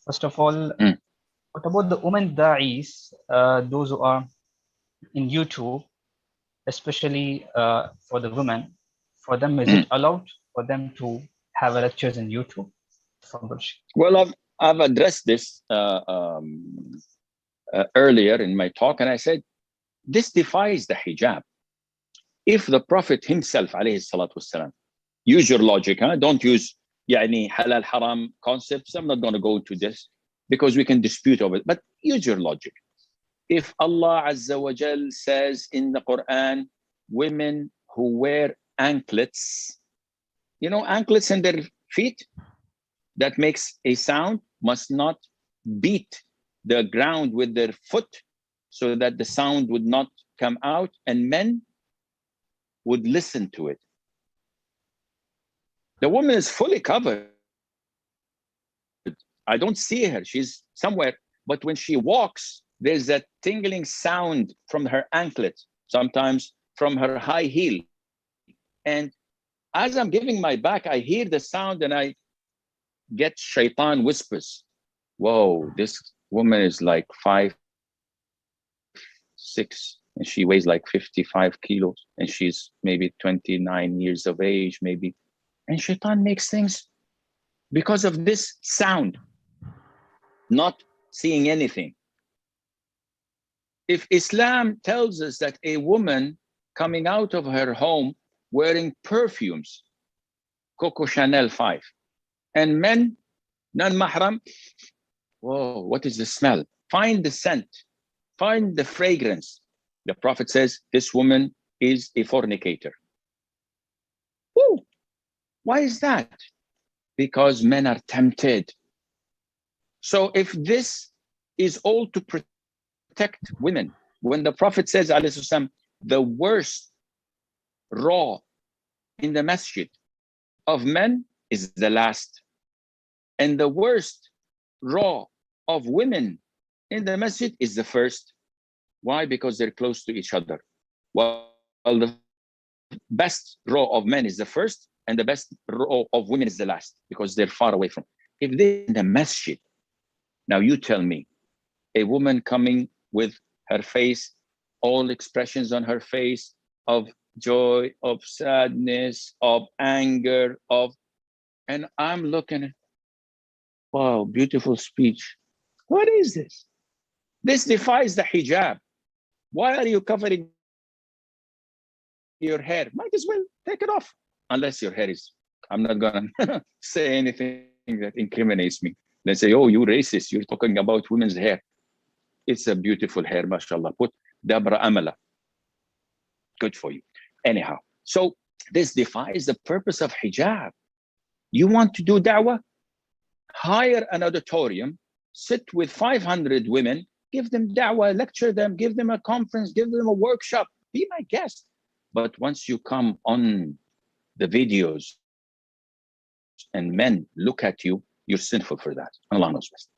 First of all, Mm. what about the women daees, those who are in YouTube, especially for the women? For them, is it Mm. allowed for them to have lectures in YouTube? Well, I've addressed this earlier in my talk, and I said this defies the hijab. If the Prophet himself, alayhi salatu wasalam, use your logic, huh? Don't use yani halal haram concepts. I'm not going to go into this because we can dispute over it, but use your logic. If Allah Azza wa Jal says in the Quran, women who wear anklets, you know, anklets in their feet that makes a sound, must not beat the ground with their foot so that the sound would not come out, and men would listen to it. The woman is fully covered. I don't see her. She's somewhere. But when she walks, there's a tingling sound from her anklet, sometimes from her high heel. And as I'm giving my back, I hear the sound and I get shaitan whispers. Whoa, this woman is like 5'6", and she weighs like 55 kilos, and she's maybe 29 years of age, maybe. And shaitan makes things because of this sound, not seeing anything. If Islam tells us that a woman coming out of her home wearing perfumes, Coco Chanel 5, and men, non-mahram, whoa, what is the smell? Find the scent, find the fragrance. The Prophet says, this woman is a fornicator. Woo! Why is that? Because men are tempted. So if this is all to protect women, when the Prophet says, the worst raw in the masjid of men is the last, and the worst raw of women in the masjid is the first. Why? Because they're close to each other. Well, the best row of men is the first, and the best row of women is the last, because they're far away from. If they're in the masjid, now you tell me, a woman coming with her face, all expressions on her face of joy, of sadness, of anger, and I'm looking, wow, beautiful speech. What is this? This defies the hijab. Why are you covering your hair? Might as well take it off. Unless your hair is, I'm not gonna say anything that incriminates me. They say, oh, you racist, you're talking about women's hair. It's a beautiful hair, mashallah. Put Dabra Amala. Good for you. Anyhow, so this defies the purpose of hijab. You want to do da'wah? Hire an auditorium, sit with 500 women, give them da'wah, lecture them, give them a conference, give them a workshop, be my guest. But once you come on the videos and men look at you, you're sinful for that. Allah knows best.